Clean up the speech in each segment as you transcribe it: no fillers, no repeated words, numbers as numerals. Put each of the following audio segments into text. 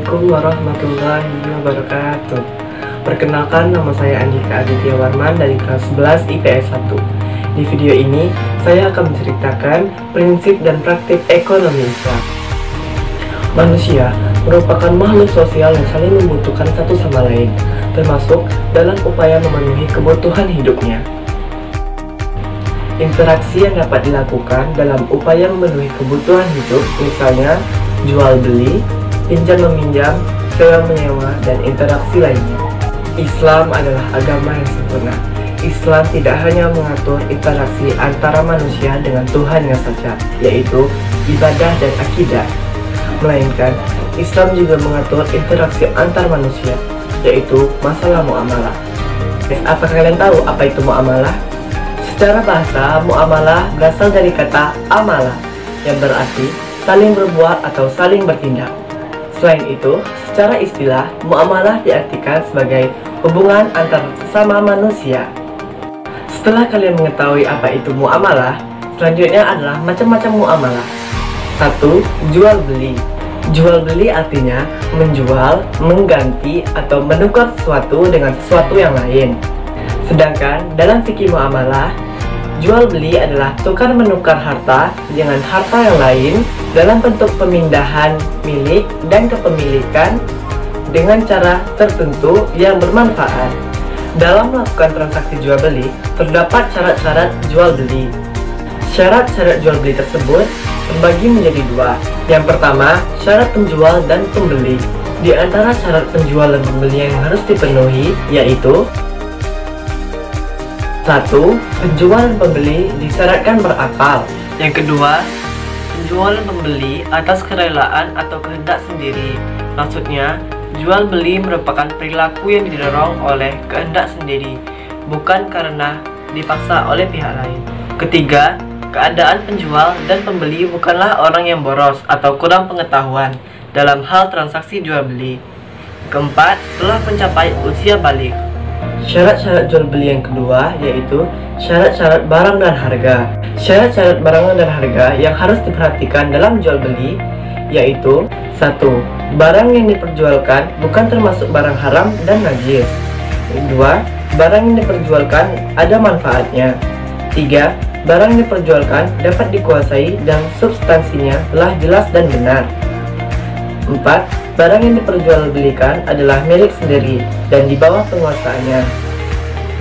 Assalamualaikum warahmatullahi wabarakatuh. Perkenalkan, nama saya Andika Aditya Warman dari kelas 11 IPS 1. Di video ini, saya akan menceritakan prinsip dan praktik ekonomi Islam. Manusia merupakan makhluk sosial yang saling membutuhkan satu sama lain, termasuk dalam upaya memenuhi kebutuhan hidupnya. Interaksi yang dapat dilakukan dalam upaya memenuhi kebutuhan hidup, misalnya jual beli, pinjam meminjam, sewa menyewa, dan interaksi lainnya. Islam adalah agama yang sempurna. Islam tidak hanya mengatur interaksi antara manusia dengan Tuhannya saja, yaitu ibadah dan akidah, melainkan Islam juga mengatur interaksi antar manusia, yaitu masalah muamalah. Apakah kalian tahu apa itu muamalah? Secara bahasa, muamalah berasal dari kata amalah, yang berarti saling berbuat atau saling bertindak. Selain itu, secara istilah, muamalah diartikan sebagai hubungan antar sesama manusia. Setelah kalian mengetahui apa itu muamalah, selanjutnya adalah macam-macam muamalah. 1. Jual beli. Jual beli artinya menjual, mengganti, atau menukar sesuatu dengan sesuatu yang lain. Sedangkan dalam fikih muamalah, jual beli adalah tukar menukar harta dengan harta yang lain dalam bentuk pemindahan milik dan kepemilikan dengan cara tertentu yang bermanfaat. Dalam melakukan transaksi jual beli, terdapat syarat-syarat jual beli. Syarat-syarat jual beli tersebut terbagi menjadi dua. Yang pertama, syarat penjual dan pembeli. Di antara syarat penjual dan pembeli yang harus dipenuhi yaitu: 1. Penjual dan pembeli disyaratkan berakal. Yang kedua, penjual dan pembeli atas kerelaan atau kehendak sendiri. Maksudnya, jual beli merupakan perilaku yang didorong oleh kehendak sendiri, bukan karena dipaksa oleh pihak lain. Ketiga, keadaan penjual dan pembeli bukanlah orang yang boros atau kurang pengetahuan dalam hal transaksi jual beli. Keempat, telah mencapai usia balik. Syarat-syarat jual beli yang kedua yaitu syarat-syarat barang dan harga. Syarat-syarat barang dan harga yang harus diperhatikan dalam jual beli yaitu: 1. Barang yang diperjualkan bukan termasuk barang haram dan najis. 2. Barang yang diperjualkan ada manfaatnya. 3. Barang yang diperjualkan dapat dikuasai dan substansinya telah jelas dan benar. 4. Barang yang diperjualbelikan adalah milik sendiri dan di bawah penguasaannya.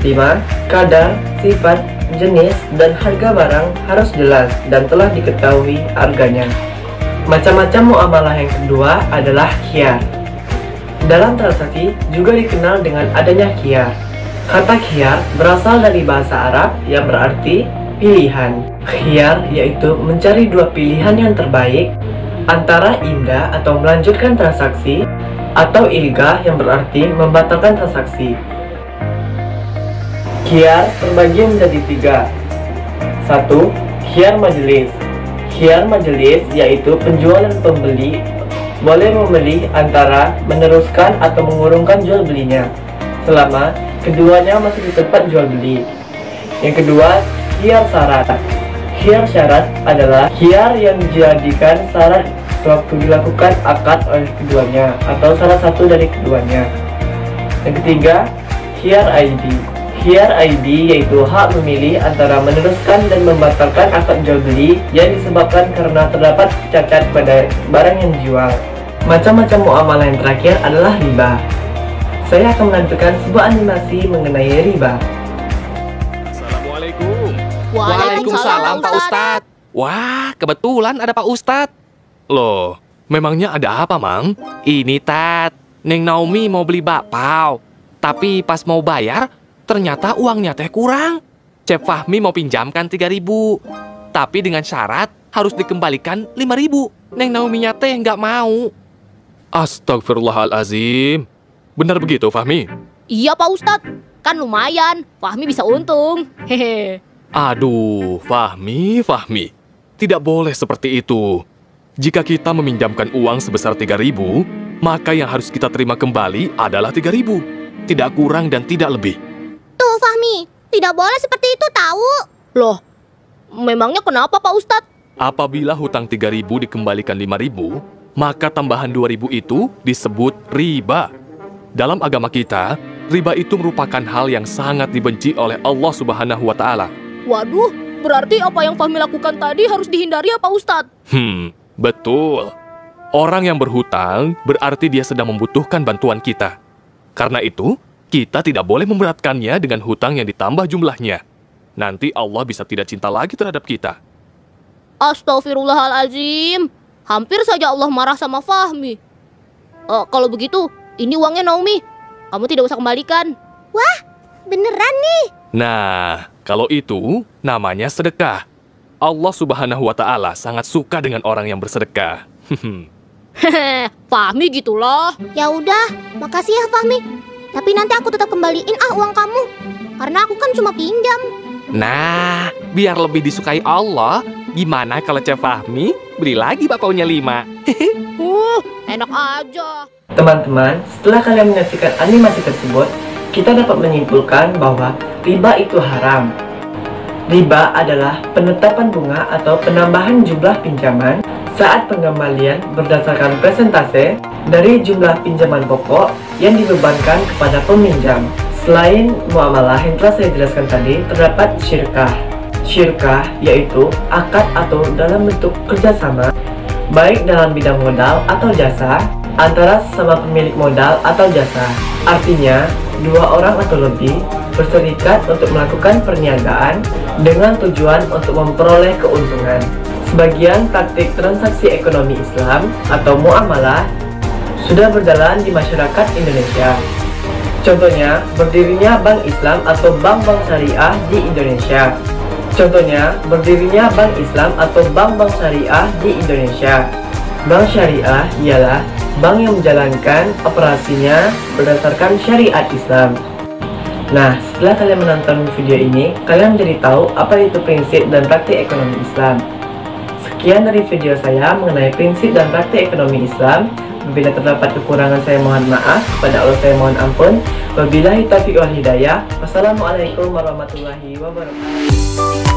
5. Kadar, sifat, jenis, dan harga barang harus jelas dan telah diketahui harganya. Macam-macam muamalah yang kedua adalah khiyar. Dalam transaksi juga dikenal dengan adanya khiyar. Kata khiyar berasal dari bahasa Arab yang berarti pilihan. Khiyar yaitu mencari dua pilihan yang terbaik antara indah atau melanjutkan transaksi, atau ilgah yang berarti membatalkan transaksi. Khiyar terbagi menjadi 3. 1. Khiyar majelis. Khiyar majelis yaitu penjual dan pembeli boleh memilih antara meneruskan atau mengurungkan jual belinya selama keduanya masih di tempat jual beli. Yang kedua, khiyar syarat. Khiyar syarat adalah khiyar yang dijadikan syarat sewaktu dilakukan akad oleh keduanya atau salah satu dari keduanya. Yang ketiga, khiyar ID. Khiyar ID yaitu hak memilih antara meneruskan dan membatalkan akad jual beli yang disebabkan karena terdapat cacat pada barang yang dijual. Macam-macam muamalah yang terakhir adalah riba. Saya akan menampilkan sebuah animasi mengenai riba. Assalamualaikum. Waalaikumsalam, Pak Ustadz. Wah, kebetulan ada Pak Ustadz. Loh, memangnya ada apa, Mang? Ini, Tat. Neng Naomi mau beli bakpao. Tapi pas mau bayar, ternyata uangnya teh kurang. Cep Fahmi mau pinjamkan 3.000. Tapi dengan syarat harus dikembalikan 5.000. Neng Naominya teh nggak mau. Astagfirullahalazim. Benar begitu, Fahmi? Iya, Pak Ustadz. Kan lumayan, Fahmi bisa untung. Hehe. Aduh, Fahmi. Tidak boleh seperti itu. Jika kita meminjamkan uang sebesar 3.000, maka yang harus kita terima kembali adalah 3.000. Tidak kurang dan tidak lebih. Tuh, Fahmi. Tidak boleh seperti itu, tahu? Loh, memangnya kenapa, Pak Ustadz? Apabila hutang 3.000 dikembalikan 5.000, maka tambahan 2.000 itu disebut riba. Dalam agama kita, riba itu merupakan hal yang sangat dibenci oleh Allah Subhanahu wa Ta'ala. Waduh, berarti apa yang Fahmi lakukan tadi harus dihindari ya Pak Ustadz? Betul. Orang yang berhutang berarti dia sedang membutuhkan bantuan kita. Karena itu, kita tidak boleh memberatkannya dengan hutang yang ditambah jumlahnya. Nanti Allah bisa tidak cinta lagi terhadap kita. Astagfirullahaladzim. Hampir saja Allah marah sama Fahmi. Kalau begitu, ini uangnya Naomi. Kamu tidak usah kembalikan. Wah, beneran nih. Nah, kalau itu namanya sedekah. Allah Subhanahu wa Ta'ala sangat suka dengan orang yang bersedekah. Hehe, Fahmi gitulah. Ya udah, makasih ya Fahmi. Tapi nanti aku tetap kembaliin uang kamu. Karena aku kan cuma pinjam. Nah, biar lebih disukai Allah, gimana kalau Chef Fahmi beli lagi bakpaunya 5? Enak aja. Teman-teman, setelah kalian menyaksikan animasi tersebut, kita dapat menyimpulkan bahwa riba itu haram. Riba adalah penetapan bunga atau penambahan jumlah pinjaman saat pengembalian berdasarkan persentase dari jumlah pinjaman pokok yang dibebankan kepada peminjam. Selain muamalah yang telah saya jelaskan tadi, terdapat syirkah. Syirkah yaitu akad atau dalam bentuk kerjasama, baik dalam bidang modal atau jasa, antara sesama pemilik modal atau jasa. Artinya, dua orang atau lebih berserikat untuk melakukan perniagaan dengan tujuan untuk memperoleh keuntungan. Sebagian praktik transaksi ekonomi Islam atau muamalah sudah berjalan di masyarakat Indonesia. Contohnya, berdirinya Bank Islam atau Bank-Bank Syariah di Indonesia. Contohnya, berdirinya Bank Islam atau Bank-Bank Syariah di Indonesia. Bank Syariah ialah bank yang menjalankan operasinya berdasarkan syariat Islam. Nah, setelah kalian menonton video ini, kalian menjadi tahu apa itu prinsip dan praktik ekonomi Islam. Sekian dari video saya mengenai prinsip dan praktik ekonomi Islam. Bila terdapat kekurangan, saya mohon maaf. Kepada Allah saya mohon ampun. Wabillahi taufiq wal hidayah. Wassalamualaikum warahmatullahi wabarakatuh.